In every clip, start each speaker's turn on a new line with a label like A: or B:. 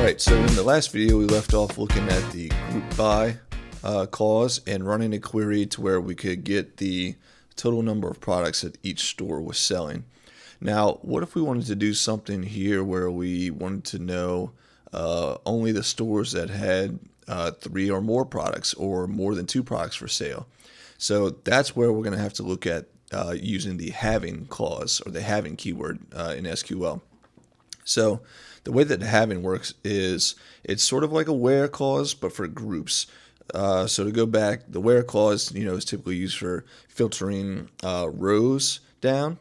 A: Alright, so in the last video we left off looking at the group by clause and running a query to where we could get the total number of products that each store was selling. Now, what if we wanted to do something here where we wanted to know only the stores that had 3 or more products or more than 2 products for sale? So that's where we're going to have to look at using the having clause or the having keyword in SQL. So the way that having works is it's sort of like a where clause, but for groups. So to go back, the where clause, is typically used for filtering rows down.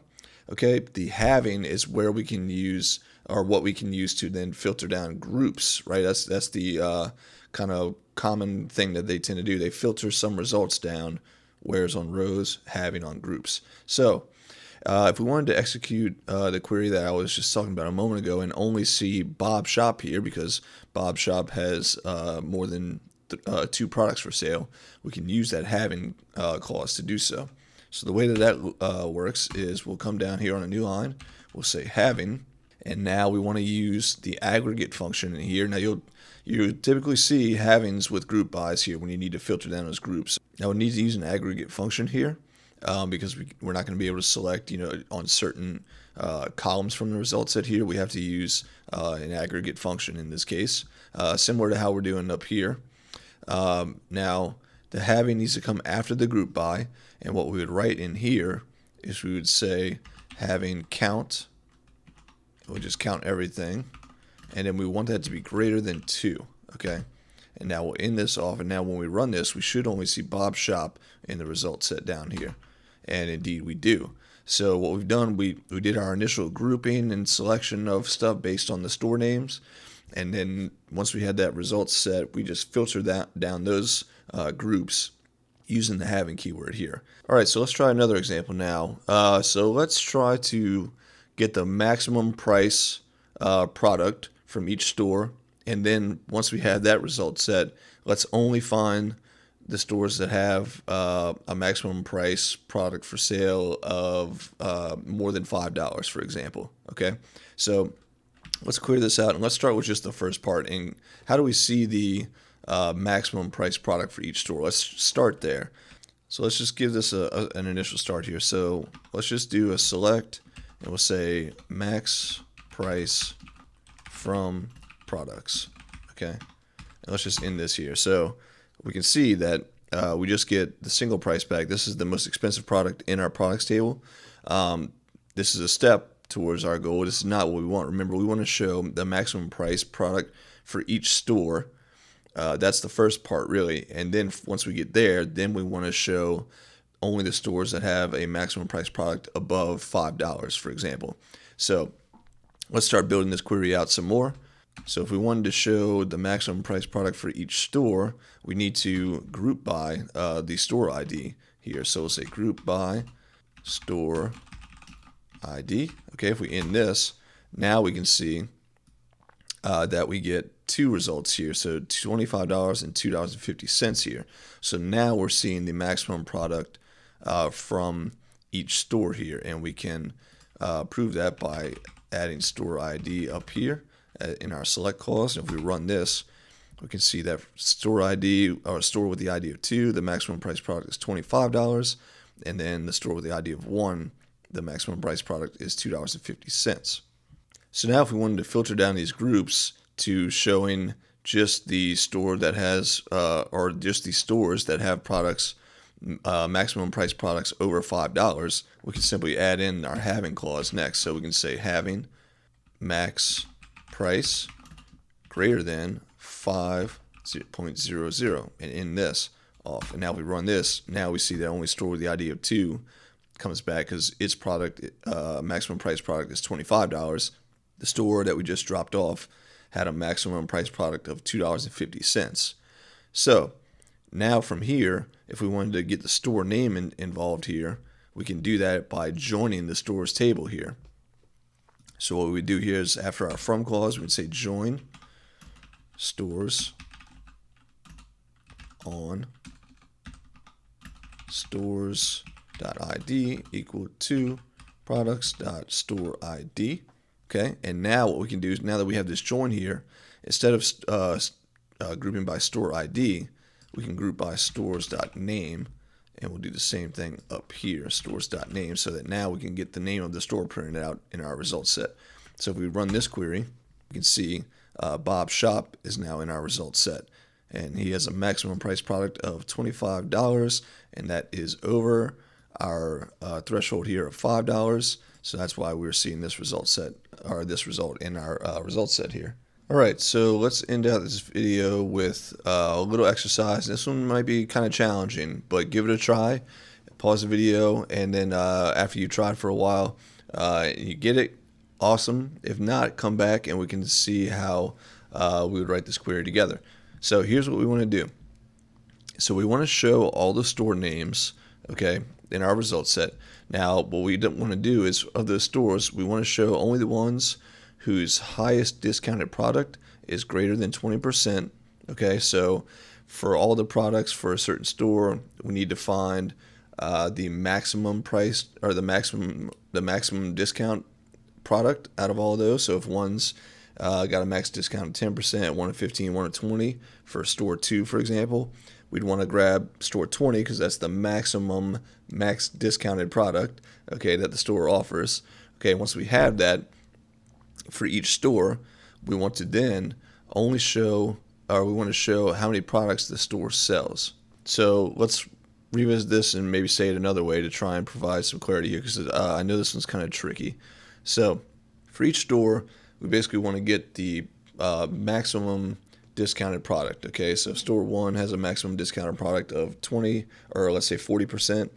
A: Okay, the having is where we can use, or what we can use to then filter down groups, right? That's the kind of common thing that they tend to do. They filter some results down, whereas on rows, having on groups. So if we wanted to execute the query that I was just talking about a moment ago and only see Bob Shop here because Bob Shop has more than 2 products for sale, we can use that having clause to do so. So the way that works is we'll come down here on a new line, we'll say having, and now we want to use the aggregate function in here. Now you typically see havings with group bys here when you need to filter down those groups. Now we need to use an aggregate function here. Because we're not going to be able to select, on certain columns from the result set here. We have to use an aggregate function in this case, similar to how we're doing up here. Now, the having needs to come after the group by, and what we would write in here is we would say having count. We'll just count everything, and then we want that to be greater than 2. Okay. And now we'll end this off, and now when we run this, we should only see Bob Shop in the result set down here. And indeed we do. So what we've done, we did our initial grouping and selection of stuff based on the store names. And then once we had that result set, we just filtered down those groups using the having keyword here. All right, so let's try another example now. So let's try to get the maximum price product from each store. And then once we have that result set, let's only find the stores that have a maximum price product for sale of more than $5, for example. Okay, so let's clear this out and let's start with just the first part. And how do we see the maximum price product for each store? Let's start there. So let's just give this an initial start here. So let's just do a select and we'll say max price from products. Okay, and let's just end this here. So we can see that we just get the single price back. This is the most expensive product in our products table. This is a step towards our goal. This is not what we want. Remember, we want to show the maximum price product for each store. That's the first part, really. And then once we get there, then we want to show only the stores that have a maximum price product above $5, for example. So let's start building this query out some more. So if we wanted to show the maximum price product for each store, we need to group by the store ID here. So we'll say group by store ID. Okay, if we end this, now we can see that we get 2 results here. So $25 and $2.50 here. So now we're seeing the maximum product from each store here, and we can prove that by adding store ID up here in our select clause. And if we run this, we can see that store ID, or store with the ID of 2, the maximum price product is $25, and then the store with the ID of 1, the maximum price product is $2.50. So now if we wanted to filter down these groups to showing just the store that has, or just the stores that have products, maximum price products over $5, we can simply add in our having clause next. So we can say having max price greater than 5.00 and end this off. And now if we run this, now we see that only store with the ID of 2 comes back because its product, maximum price product is $25. The store that we just dropped off had a maximum price product of $2.50. So now from here, if we wanted to get the store name involved here, we can do that by joining the stores table here. So what we do here is after our from clause, we would say join stores on stores.id equal to products.storeID. Okay, and now what we can do is, now that we have this join here, instead of grouping by store ID, we can group by stores.name, and we'll do the same thing up here, stores.name, so that now we can get the name of the store printed out in our result set. So if we run this query, we can see Bob's Shop is now in our result set, and he has a maximum price product of $25, and that is over our threshold here of $5. So that's why we're seeing this result set, or this result in our result set here. Alright, so let's end out this video with a little exercise. This one might be kind of challenging, but give it a try. Pause the video, and then after you try it for a while, you get it, awesome. If not, come back and we can see how we would write this query together. So here's what we want to do. So we want to show all the store names, okay, in our result set. Now, what we don't want to do is, of those stores, we want to show only the ones whose highest discounted product is greater than 20%. Okay, so for all the products for a certain store, we need to find the maximum price, or the maximum discount product out of all of those. So if one's got a max discount of 10%, one at 15, one at 20 for store 2, for example, we'd want to grab store 20 because that's the max discounted product, okay, that the store offers. Okay, once we have that for each store, we want to then only show, or we want to show how many products the store sells. So let's revisit this and maybe say it another way to try and provide some clarity here, because I know this one's kind of tricky. So for each store, we basically want to get the maximum discounted product. Okay, so if store 1 has a maximum discounted product of 20, or let's say 40%,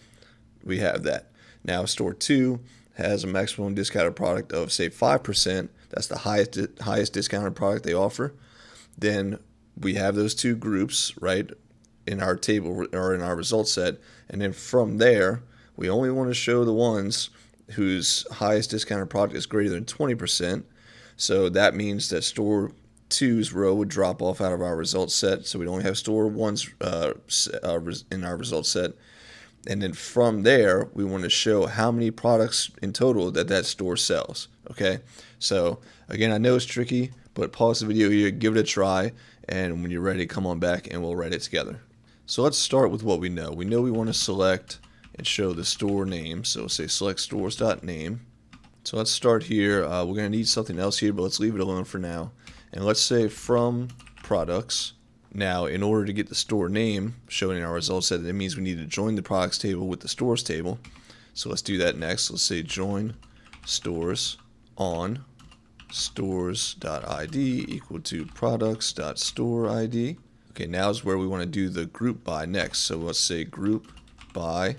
A: we have that. Now store 2 has a maximum discounted product of, say, 5%. That's the highest discounted product they offer. Then we have those two groups, right, in our table or in our result set, and then from there we only want to show the ones whose highest discounted product is greater than 20%. So that means that store 2's row would drop off out of our result set, so we'd only have store 1's in our result set. And then from there, we want to show how many products in total that store sells. Okay, so again, I know it's tricky, but pause the video here, give it a try, and when you're ready, come on back and we'll write it together. So let's start with what we know. We know we want to select and show the store name, so say select stores.name. So let's start here. We're going to need something else here, but let's leave it alone for now. And let's say from products. Now, in order to get the store name shown in our result set, that means we need to join the products table with the stores table. So let's do that next. Let's say join stores on stores.id equal to products.storeid. Okay, now is where we want to do the group by next. So let's say group by,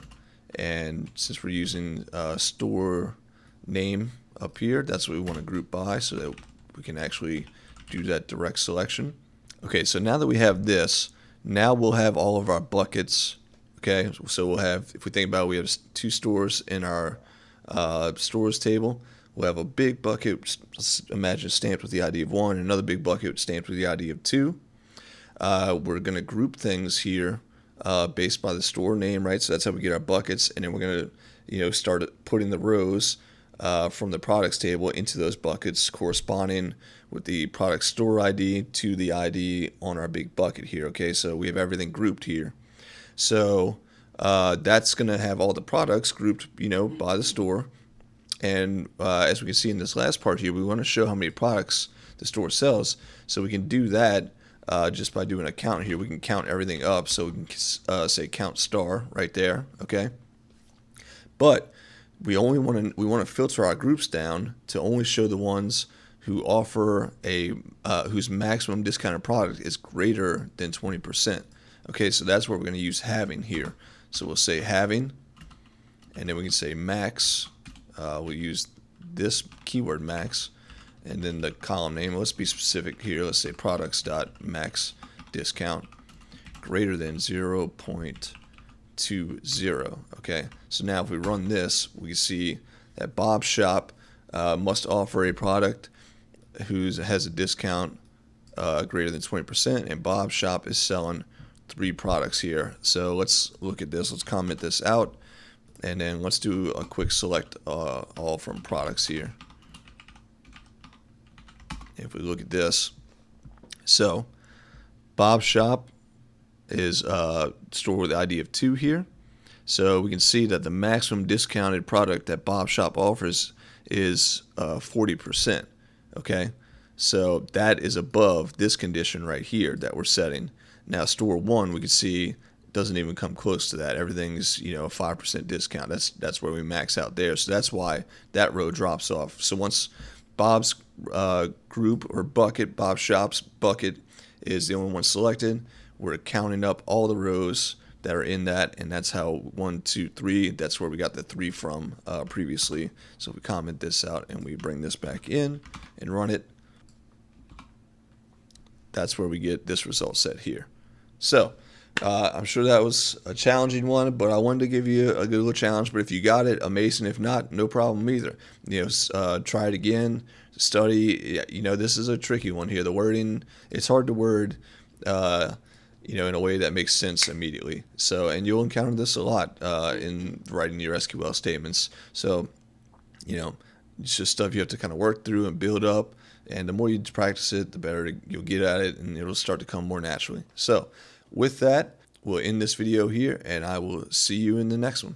A: and since we're using store name up here, that's what we want to group by, so that we can actually do that direct selection. Okay, so now that we have this, now we'll have all of our buckets. Okay, so we'll have, if we think about it, we have 2 stores in our stores table. We'll have a big bucket, imagine stamped with the ID of 1, and another big bucket stamped with the ID of 2. We're going to group things here based by the store name, right? So that's how we get our buckets, and then we're going to, start putting the rows from the products table into those buckets corresponding with the product store ID to the ID on our big bucket here. Okay, so we have everything grouped here. So that's going to have all the products grouped, by the store. And as we can see in this last part here, we want to show how many products the store sells. So we can do that just by doing a count here. We can count everything up. So we can say count star right there. Okay, but we want to filter our groups down to only show the ones who offer a whose maximum discounted product is greater than 20%. Okay, so that's where we're going to use having here. So we'll say having, and then we can say max. We'll use this keyword max, and then the column name. Let's be specific here. Let's say products.max discount greater than 0.20. Okay, so now if we run this, we see that Bob's Shop must offer a product who has a discount greater than 20%, and Bob's Shop is selling 3 products here. So let's look at this. Let's comment this out, and then let's do a quick select all from products here. if we look at this, so Bob's Shop is stored with the ID of 2 here. So we can see that the maximum discounted product that Bob's Shop offers is 40%. Okay, so that is above this condition right here that we're setting. Now store 1, we can see doesn't even come close to that. Everything's, a 5% discount. That's where we max out there. So that's why that row drops off. So once Bob's group or bucket, Bob's Shop's bucket is the only one selected, we're counting up all the rows that are in that, and that's how 1, 2, 3. That's where we got the 3 from previously. So if we comment this out and we bring this back in and run it, that's where we get this result set here. So I'm sure that was a challenging one, but I wanted to give you a good little challenge. But if you got it, amazing. If not, no problem either. Try it again, study. This is a tricky one here. The wording, it's hard to word in a way that makes sense immediately. So, and you'll encounter this a lot in writing your SQL statements. So, it's just stuff you have to kind of work through and build up. And the more you practice it, the better you'll get at it, and it'll start to come more naturally. So, with that, we'll end this video here, and I will see you in the next one.